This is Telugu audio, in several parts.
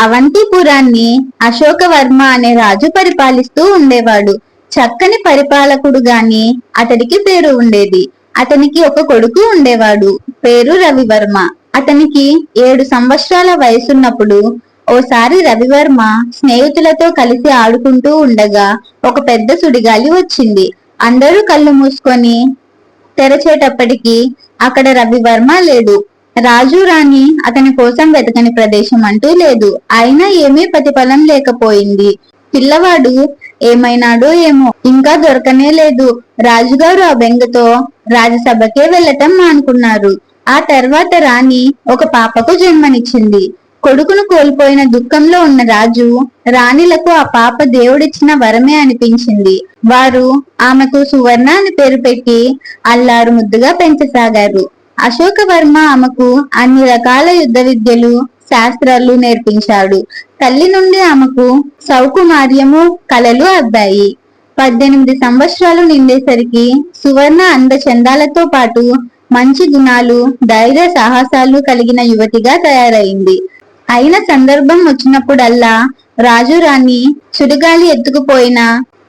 అవంతిపురాన్ని అశోకవర్మ అనే రాజు పరిపాలిస్తూ ఉండేవాడు. చక్కని పరిపాలకుడు గాని అతడికి పేరు ఉండేది. అతనికి ఒక కొడుకు ఉండేవాడు, పేరు రవివర్మ. అతనికి 7 సంవత్సరాల వయసున్నప్పుడు ఓసారి రవివర్మ స్నేహితులతో కలిసి ఆడుకుంటూ ఉండగా ఒక పెద్ద సుడిగాలి వచ్చింది. అందరూ కళ్ళు మూసుకొని తెరచేటప్పటికి అక్కడ రవివర్మ లేడు. రాజు రాణి అతని కోసం వెతకని ప్రదేశం అంటూ లేదు. అయినా ఏమీ ప్రతిఫలం లేకపోయింది. పిల్లవాడు ఏమైనాడో ఏమో, ఇంకా దొరకనే లేదు. రాజుగారు ఆ బెంగతో రాజసభకే వెళ్లటం మానుకున్నారు. ఆ తర్వాత రాణి ఒక పాపకు జన్మనిచ్చింది. కొడుకును కోల్పోయిన దుఃఖంలో ఉన్న రాజు రాణిలకు ఆ పాప దేవుడిచ్చిన వరమే అనిపించింది. వారు ఆమెకు సువర్ణ అని పేరు పెట్టి అల్లారు ముద్దుగా పెంచసాగారు. అశోకవర్మ ఆమెకు అన్ని రకాల యుద్ధ విద్యలు, శాస్త్రాలు నేర్పించాడు. తల్లి నుండి ఆమెకు సౌకుమార్యము, కళలు అబ్బాయి. 18 సంవత్సరాలు నిండేసరికి సువర్ణ అందచందాలతో పాటు మంచి గుణాలు, ధైర్య సాహసాలు కలిగిన యువతిగా తయారైంది. అయిన సందర్భం వచ్చినప్పుడల్లా రాజు రాణి సుడిగాలి ఎత్తుకుపోయిన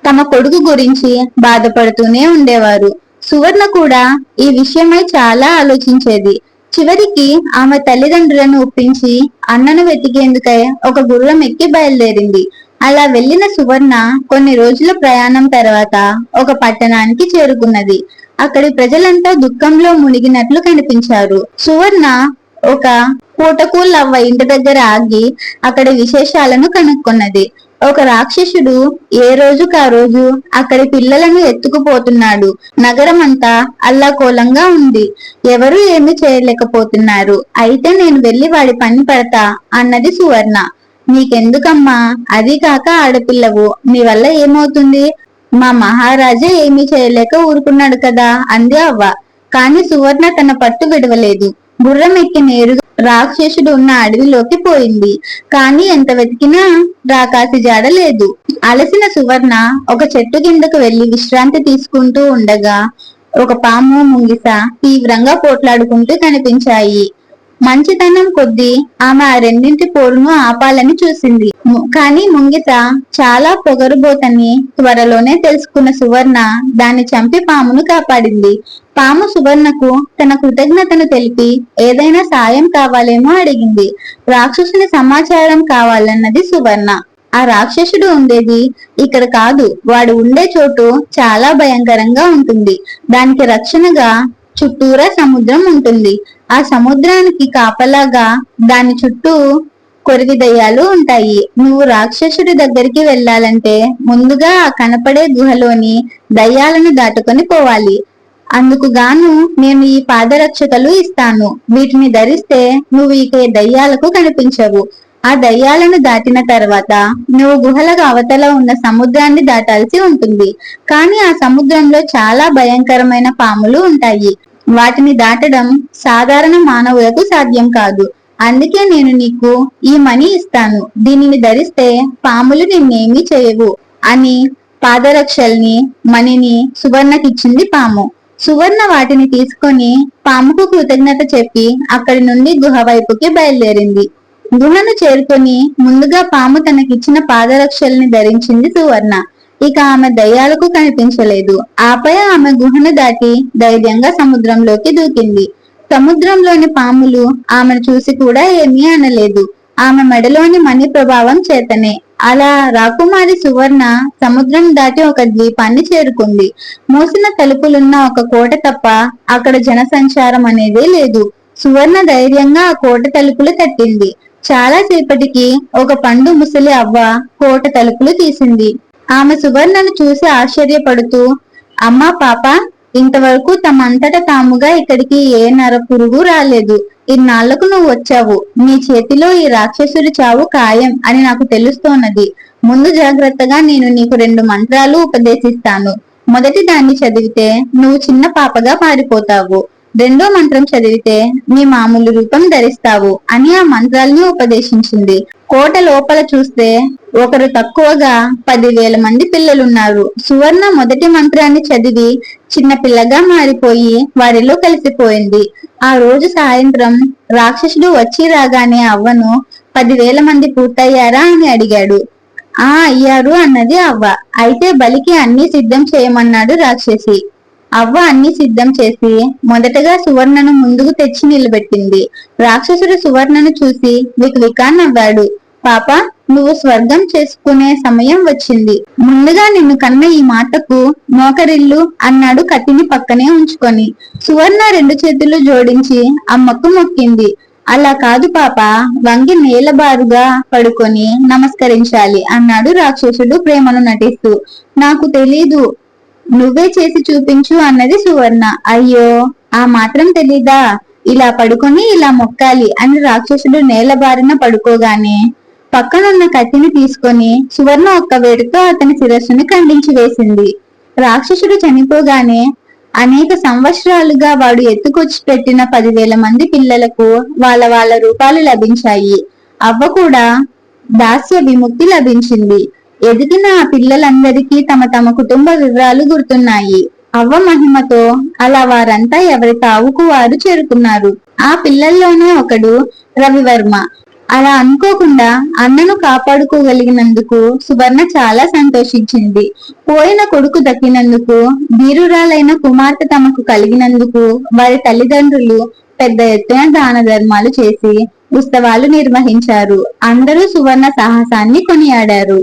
తమ కొడుకు గురించి బాధపడుతూనే ఉండేవారు. సువర్ణ కూడా ఈ విషయమై చాలా ఆలోచించేది. చివరికి ఆమె తల్లిదండ్రులను ఒప్పించి అన్నను వెతికేందుకై ఒక గుర్రం ఎక్కి బయలుదేరింది. అలా వెళ్లిన సువర్ణ కొన్ని రోజుల ప్రయాణం తర్వాత ఒక పట్టణానికి చేరుకున్నది. అక్కడి ప్రజలంతా దుఃఖంలో మునిగినట్లు కనిపించారు. సువర్ణ ఒక పూటకూళ్ళవ్వ ఇంటి దగ్గర ఆగి అక్కడి విశేషాలను కనుక్కున్నది. ఒక రాక్షసుడు ఏ రోజుకు ఆ రోజు అక్కడి పిల్లలను ఎత్తుకుపోతున్నాడు. నగరం అంతా అల్లాకోలంగా ఉంది. ఎవరు ఏమి చేయలేకపోతున్నారు. అయితే నేను వెళ్లి వాడి పని పడతా అన్నది సువర్ణ. నీకెందుకమ్మా, అది కాక ఆడపిల్లవు, నీ వల్ల ఏమవుతుంది? మా మహారాజే ఏమీ చేయలేక ఊరుకున్నాడు కదా అంది అవ్వ. కాని సువర్ణ తన పట్టు విడవలేదు. గుర్రం ఎక్కి నేరుగా రాక్షసుడు ఉన్న అడవిలోకి పోయింది. కాని ఎంత వెతికినా రాకాసి జాడ లేదు. అలసిన సువర్ణ ఒక చెట్టు కిందకు వెళ్లి విశ్రాంతి తీసుకుంటూ ఉండగా ఒక పాము, ముంగిస తీవ్రంగా పోట్లాడుకుంటూ కనిపించాయి. మంచితనం కొద్దీ ఆమె ఆ రెండింటి పోరును ఆపాలని చూసింది. కానీ ముంగిస చాలా పొగరుబోతని త్వరలోనే తెలుసుకున్న సువర్ణ దాన్ని చంపి పామును కాపాడింది. పాము సువర్ణకు తన కృతజ్ఞతను తెలిపి ఏదైనా సాయం కావాలేమో అడిగింది. రాక్షసుని సమాచారం కావాలన్నది సువర్ణ. ఆ రాక్షసుడు ఉండేది ఇక్కడ కాదు, వాడు ఉండే చోటు చాలా భయంకరంగా ఉంటుంది. దానికి రక్షణగా చుట్టూరా సముద్రం ఉంటుంది. ఆ సముద్రానికి కాపలాగా దాని చుట్టూ కొరివి దయ్యాలు ఉంటాయి. నువ్వు రాక్షసుడి దగ్గరికి వెళ్ళాలంటే ముందుగా ఆ కనపడే గుహలోని దయ్యాలను దాటుకొని పోవాలి. అందుకు గాను నేను ఈ పాదరక్షకలు ఇస్తాను. వీటిని ధరిస్తే నువ్వు ఇక దయ్యాలకు కనిపించవు. ఆ దయ్యాలను దాటిన తర్వాత నువ్వు గుహలకు అవతల ఉన్న సముద్రాన్ని దాటాల్సి ఉంటుంది. కానీ ఆ సముద్రంలో చాలా భయంకరమైన పాములు ఉంటాయి. వాటిని దాటడం సాధారణ మానవులకు సాధ్యం కాదు. అందుకే నేను నీకు ఈ మణి ఇస్తాను. దీనిని ధరిస్తే పాములు నిన్నేమీ చేయవు అని పాదరక్షల్ని, మణిని సువర్ణకిచ్చింది పాము. సువర్ణ వాటిని తీసుకొని పాముకు కృతజ్ఞత చెప్పి అక్కడి నుండి గుహ వైపుకి బయలుదేరింది. గుహను చేరుకొని ముందుగా పాము తనకిచ్చిన పాదరక్షల్ని ధరించింది సువర్ణ. ఇక ఆమె దయ్యాలకు కనిపించలేదు. ఆపై ఆమె గుహను దాటి ధైర్యంగా సముద్రంలోకి దూకింది. సముద్రంలోని పాములు ఆమెను చూసి కూడా ఏమీ అనలేదు. ఆమె మెడలోని మణి ప్రభావం చేతనే. అలా రాకుమారి సువర్ణ సముద్రం దాటి ఒక ద్వీపాన్ని చేరుకుంది. మూసిన తలుపులున్న ఒక కోట తప్ప అక్కడ జనసంచారం అనేదే లేదు. సువర్ణ ధైర్యంగా ఆ కోట తలుపులు తట్టింది. చాలా సేపటికి ఒక పండు ముసలి అవ్వ కోట తలుపులు తీసింది. ఆమె సువర్ణను చూసి ఆశ్చర్యపడుతూ, అమ్మా పాప, ఇంతవరకు తమంతట తాముగా ఇక్కడికి ఏ నర పురుగు రాలేదు. ఇన్నాళ్లకు నువ్వు వచ్చావు. నీ చేతిలో ఈ రాక్షసుడి చావు ఖాయం అని నాకు తెలుస్తోన్నది. ముందు జాగ్రత్తగా నేను నీకు 2 మంత్రాలు ఉపదేశిస్తాను. మొదటి దాన్ని చదివితే నువ్వు చిన్న పాపగా మారిపోతావు. రెండో మంత్రం చదివితే నీ మామూలు రూపం ధరిస్తావు అని ఆ మంత్రాల్ని ఉపదేశించింది. కోట లోపల చూస్తే ఒకరు తక్కువగా 10,000 మంది పిల్లలున్నారు. సువర్ణ మొదటి మంత్రాన్ని చదివి చిన్న పిల్లగా మారిపోయి వారిలో కలిసిపోయింది. ఆ రోజు సాయంత్రం రాక్షసుడు వచ్చి రాగానే అవ్వను 10,000 మంది పూర్తయ్యారా అని అడిగాడు. ఆ అయ్యారు అన్నది అవ్వ. అయితే బలికి అన్ని సిద్ధం చేయమన్నాడు రాక్షసి. అవ్వ అన్ని సిద్ధం చేసి మొదటగా సువర్ణను ముందుకు తెచ్చి నిలబెట్టింది. రాక్షసుడు సువర్ణను చూసి వికవికా నవ్వాడు. పాప, నువ్వు స్వర్గం చేసుకునే సమయం వచ్చింది. ముందుగా నిన్ను కన్న ఈ మాటకు మోకరిల్లు అన్నాడు కత్తిని పక్కనే ఉంచుకొని. సువర్ణ 2 చేతులు జోడించి అమ్మకు మొక్కింది. అలా కాదు పాప, వంగి నేలబారుగా పడుకొని నమస్కరించాలి అన్నాడు రాక్షసుడు ప్రేమను నటిస్తూ. నాకు తెలీదు, నువ్వే చేసి చూపించు అన్నది సువర్ణ. అయ్యో, ఆ మాత్రం తెలీదా? ఇలా పడుకొని ఇలా మొక్కాలి అని రాక్షసుడు నేలబారిన పడుకోగానే పక్కనున్న కత్తిని తీసుకొని సువర్ణ ఒక్క వేడితో అతని శిరస్సుని ఖండించి వేసింది. రాక్షసుడు చనిపోగానే అనేక సంవత్సరాలుగా వాడు ఎత్తుకొచ్చి పెట్టిన 10,000 మంది పిల్లలకు వాళ్ళ రూపాలు లభించాయి. అవ్వ కూడా దాస్య విముక్తి లభించింది. ఎదిగిన ఆ పిల్లలందరికీ తమ కుటుంబ వివరాలు గుర్తున్నాయి. అవ్వ మహిమతో అలా వారంతా ఎవరి తావుకు వారు చేరుకున్నారు. ఆ పిల్లల్లోనే ఒకడు రవివర్మ. అలా అనుకోకుండా అన్నను కాపాడుకోగలిగినందుకు సువర్ణ చాలా సంతోషించింది. పోయిన కొడుకు దక్కినందుకు, ధీరురాలైన కుమార్తె తమకు కలిగినందుకు వారి తల్లిదండ్రులు పెద్ద ఎత్తున దాన ధర్మాలు చేసి ఉత్సవాలు నిర్వహించారు. అందరూ సువర్ణ సాహసాన్ని కొనియాడారు.